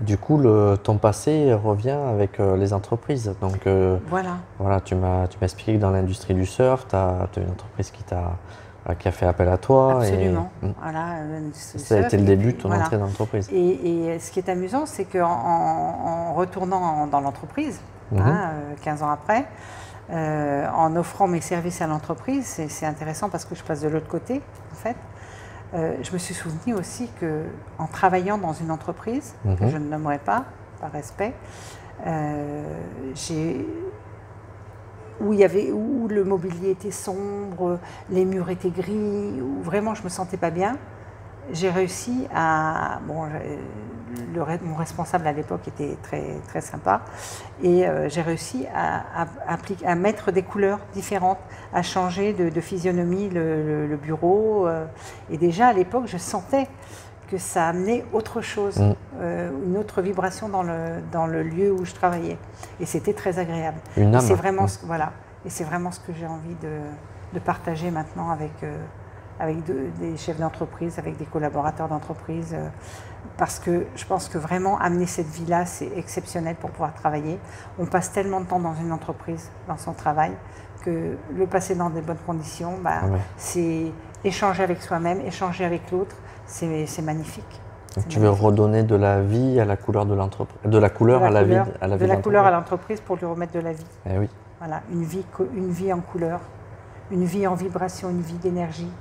Du coup, ton passé revient avec les entreprises. Donc, voilà, tu m'as expliqué que dans l'industrie du surf, tu as une entreprise qui a fait appel à toi. Absolument. Et Voilà, ça a été le et début puis, de ton voilà. entrée dans l'entreprise. Et ce qui est amusant, c'est qu'en retournant dans l'entreprise, 15 ans après, en offrant mes services à l'entreprise, c'est intéressant parce que je passe de l'autre côté, en fait. Je me suis souvenu aussi qu'en travaillant dans une entreprise, que je ne nommerai pas, par respect, où le mobilier était sombre, les murs étaient gris, où vraiment je me sentais pas bien, j'ai réussi à... Bon, mon responsable à l'époque était très, très sympa, et j'ai réussi à mettre des couleurs différentes, à changer de physionomie le bureau. Et déjà à l'époque, je sentais que ça amenait autre chose, une autre vibration dans le lieu où je travaillais. Et c'était très agréable. Une Et âme. c'est vraiment, voilà, et c'est vraiment ce que j'ai envie de partager maintenant avec des chefs d'entreprise, avec des collaborateurs d'entreprise, parce que je pense que vraiment amener cette vie-là, c'est exceptionnel pour pouvoir travailler. On passe tellement de temps dans une entreprise, dans son travail, que le passer dans des bonnes conditions, c'est échanger avec soi-même, échanger avec l'autre, c'est magnifique. Donc tu veux redonner de la vie à la couleur de l'entreprise, de la couleur à la vie de l'entreprise. De la couleur à l'entreprise pour lui remettre de la vie. Eh oui. Voilà, une vie en couleur, une vie en vibration, une vie d'énergie.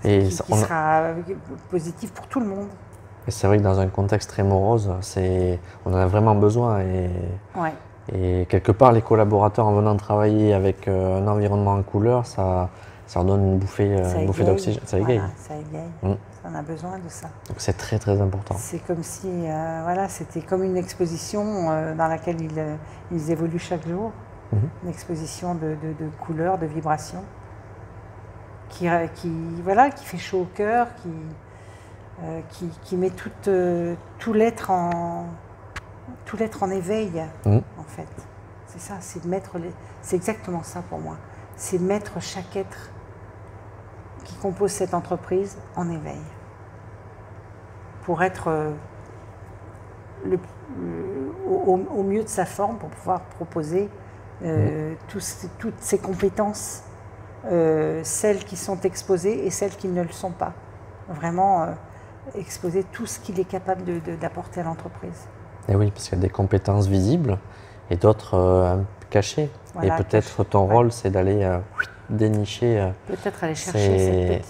Et qui sera positif pour tout le monde. Et c'est vrai que dans un contexte très morose, on en a vraiment besoin. Et quelque part, les collaborateurs, en venant travailler avec un environnement en couleur, ça leur donne une bouffée d'oxygène. Ça égaye. Voilà, ça égaye. On a besoin de ça. Donc c'est très très important. C'est comme si, voilà, c'était comme une exposition dans laquelle ils évoluent chaque jour. Une exposition de couleurs, de vibrations. Qui fait chaud au cœur, qui met tout l'être en éveil, en fait. C'est ça, c'est exactement ça pour moi. C'est mettre chaque être qui compose cette entreprise en éveil. Pour être au mieux de sa forme, pour pouvoir proposer toutes ses compétences. Celles qui sont exposées et celles qui ne le sont pas. Vraiment exposer tout ce qu'il est capable d'apporter à l'entreprise. Et oui, parce qu'il y a des compétences visibles et d'autres cachées. Voilà, et peut-être ton rôle, c'est d'aller dénicher. Peut-être aller chercher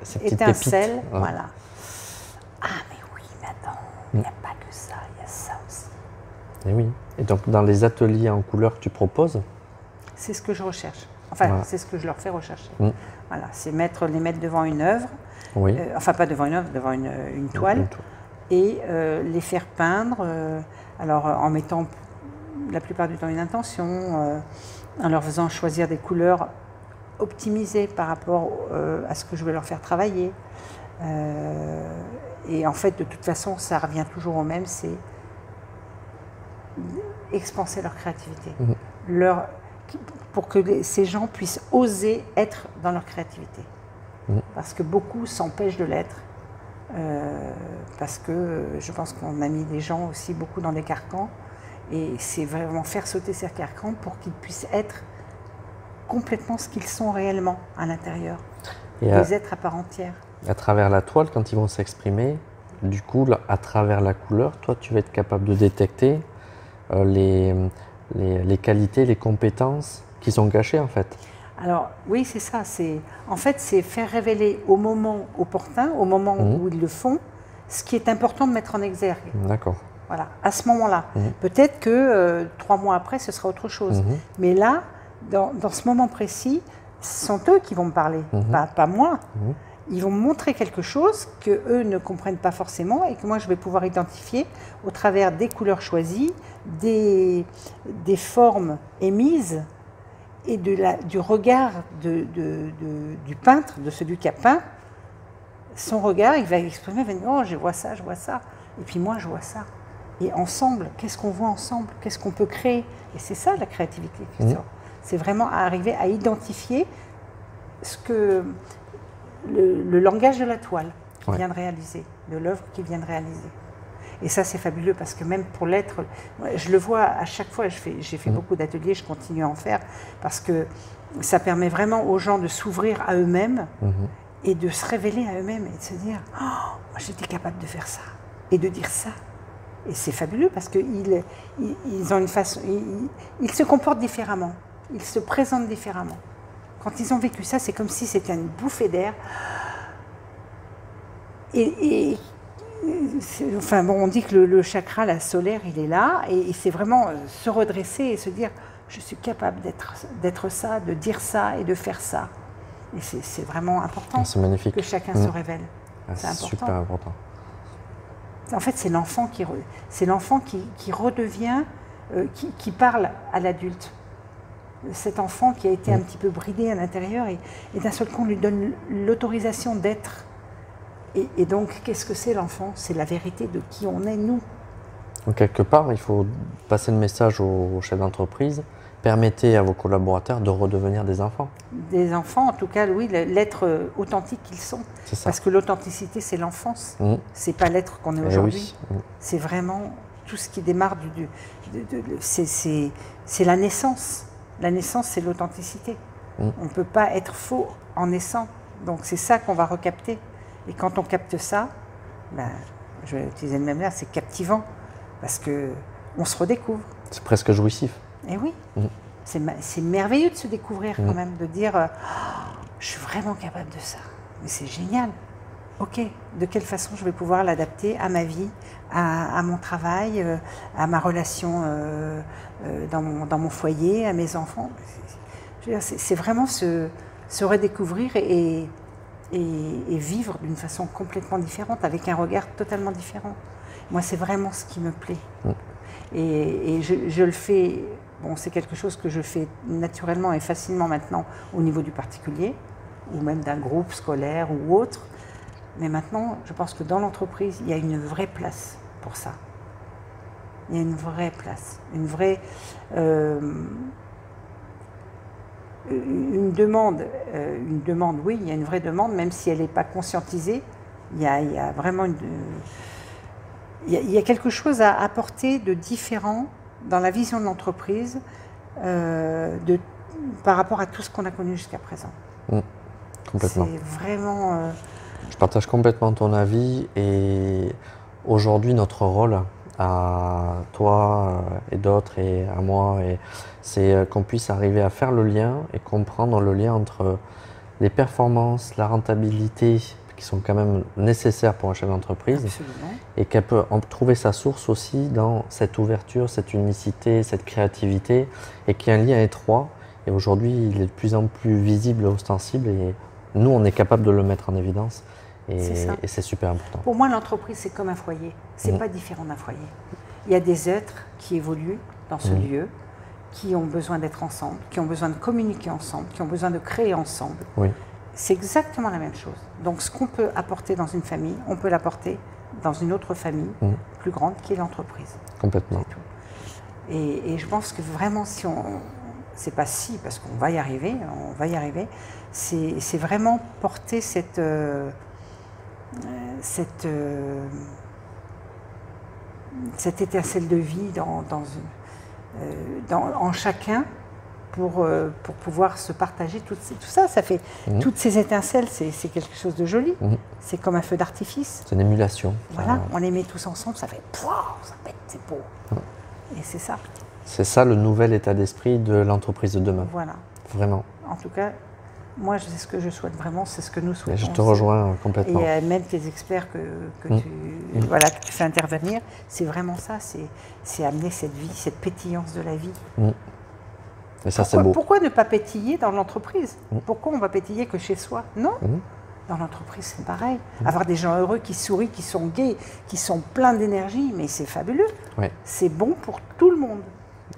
cette petite étincelle. Voilà. Ah, mais oui, mais attends, il n'y a pas que ça, il y a ça aussi. Et oui. Et donc, dans les ateliers en couleur que tu proposes, c'est ce que je recherche. Enfin, c'est ce que je leur fais rechercher. Voilà, c'est les mettre devant une œuvre, enfin pas devant une œuvre, devant une toile, et les faire peindre, alors en mettant la plupart du temps une intention, en leur faisant choisir des couleurs optimisées par rapport à ce que je vais leur faire travailler. Et en fait, de toute façon, ça revient toujours au même, c'est expanser leur créativité. Pour que ces gens puissent oser être dans leur créativité. Parce que beaucoup s'empêchent de l'être, parce que je pense qu'on a mis les gens aussi beaucoup dans des carcans, et c'est vraiment faire sauter ces carcans pour qu'ils puissent être complètement ce qu'ils sont réellement à l'intérieur, des êtres à part entière. À travers la toile, quand ils vont s'exprimer, du coup, à travers la couleur, toi, tu vas être capable de détecter les qualités, les compétences qui sont cachées en fait. Alors oui, c'est ça. En fait, c'est faire révéler au moment opportun, au moment où ils le font, ce qui est important de mettre en exergue. D'accord. Voilà, à ce moment-là. Peut-être que 3 mois après, ce sera autre chose. Mais là, dans ce moment précis, ce sont eux qui vont me parler, pas moi. Ils vont me montrer quelque chose qu'eux ne comprennent pas forcément et que moi je vais pouvoir identifier au travers des couleurs choisies, des formes émises et du regard du peintre, de celui qui a peint. Son regard, il va exprimer, il va dire « Oh, je vois ça, je vois ça. » Et puis moi, je vois ça. Et ensemble, qu'est-ce qu'on voit ensemble? Qu'est-ce qu'on peut créer? Et c'est ça la créativité, Christophe. C'est vraiment arriver à identifier ce que le langage de la toile qu'il vient de réaliser, de l'œuvre qu'il vient de réaliser. Et ça, c'est fabuleux parce que même pour l'être, je le vois à chaque fois, j'ai fait beaucoup d'ateliers, je continue à en faire parce que ça permet vraiment aux gens de s'ouvrir à eux-mêmes et de se révéler à eux-mêmes et de se dire « Oh, moi j'étais capable de faire ça » et de dire ça. Et c'est fabuleux parce qu'ils ont une façon, ils se comportent différemment, ils se présentent différemment. Quand ils ont vécu ça, c'est comme si c'était une bouffée d'air. Enfin bon, on dit que le chakra, la solaire, il est là, et c'est vraiment se redresser et se dire je suis capable d'être ça, de dire ça et de faire ça. Et c'est vraiment important que chacun se révèle. C'est super important. En fait, c'est l'enfant qui redevient, qui parle à l'adulte. Cet enfant qui a été un petit peu bridé à l'intérieur et d'un seul coup on lui donne l'autorisation d'être. Et donc, qu'est-ce que c'est l'enfant? C'est la vérité de qui on est, nous. Donc, quelque part, il faut passer le message aux chefs d'entreprise. Permettez à vos collaborateurs de redevenir des enfants. Des enfants, en tout cas, oui, l'être authentique qu'ils sont. C'est ça. Parce que l'authenticité, c'est l'enfance. C'est pas l'être qu'on est aujourd'hui. Oui. C'est vraiment tout ce qui démarre c'est la naissance. La naissance, c'est l'authenticité. On ne peut pas être faux en naissant. Donc, c'est ça qu'on va recapter. Et quand on capte ça, ben, je vais utiliser le même là, c'est captivant. Parce qu'on se redécouvre. C'est presque jouissif. Et oui. C'est merveilleux de se découvrir quand même, de dire oh, je suis vraiment capable de ça. Mais c'est génial. Ok, de quelle façon je vais pouvoir l'adapter à ma vie, à mon travail, à ma relation dans mon foyer, à mes enfants. C'est vraiment se redécouvrir et vivre d'une façon complètement différente, avec un regard totalement différent. Moi, c'est vraiment ce qui me plaît. Et je le fais, bon, c'est quelque chose que je fais naturellement et facilement maintenant au niveau du particulier, ou même d'un groupe scolaire ou autre. Mais maintenant, je pense que dans l'entreprise, il y a une vraie place pour ça. Il y a une vraie place, une vraie... une demande, oui, il y a une vraie demande, même si elle n'est pas conscientisée. Il y a vraiment il y a quelque chose à apporter de différent dans la vision de l'entreprise par rapport à tout ce qu'on a connu jusqu'à présent. Complètement. C'est vraiment... Je partage complètement ton avis et aujourd'hui notre rôle à toi et d'autres et à moi, c'est qu'on puisse arriver à faire le lien et comprendre le lien entre les performances, la rentabilité qui sont quand même nécessaires pour un chef d'entreprise. Absolument. Et qu'elle peut en trouver sa source aussi dans cette ouverture, cette unicité, cette créativité et qu'il y a un lien étroit. Et aujourd'hui, il est de plus en plus visible et ostensible et nous, on est capable de le mettre en évidence. Et c'est super important. Pour moi, l'entreprise, c'est comme un foyer. C'est pas différent d'un foyer. Il y a des êtres qui évoluent dans ce lieu, qui ont besoin d'être ensemble, qui ont besoin de communiquer ensemble, qui ont besoin de créer ensemble. Oui. C'est exactement la même chose. Donc, ce qu'on peut apporter dans une famille, on peut l'apporter dans une autre famille plus grande qui est l'entreprise. Complètement. C'est tout. Et je pense que vraiment, si on... C'est pas si, parce qu'on va y arriver, c'est vraiment porter cette étincelle de vie en chacun pour pouvoir se partager tout ça. Ça fait toutes ces étincelles, c'est quelque chose de joli. C'est comme un feu d'artifice. C'est une émulation. Voilà, on les met tous ensemble, ça fait ça pète, c'est beau. Et c'est ça. C'est ça le nouvel état d'esprit de l'entreprise de demain. Voilà. Vraiment. En tout cas, moi, c'est ce que je souhaite vraiment, c'est ce que nous souhaitons. Et je te rejoins complètement. Et même tes experts que tu fais intervenir, c'est vraiment ça, c'est amener cette vie, cette pétillance de la vie. Et ça, c'est beau. Pourquoi ne pas pétiller dans l'entreprise? Pourquoi on va pétiller que chez soi? Non. Dans l'entreprise, c'est pareil. Avoir des gens heureux qui sourient, qui sont gais, qui sont pleins d'énergie, mais c'est fabuleux. C'est bon pour tout le monde.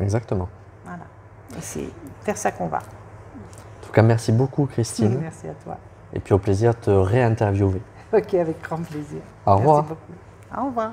Exactement. Voilà. Et c'est vers ça qu'on va. En tout cas, merci beaucoup, Christine. Merci à toi. Et puis au plaisir de te réinterviewer. Ok, avec grand plaisir. Au revoir. Merci beaucoup. Au revoir.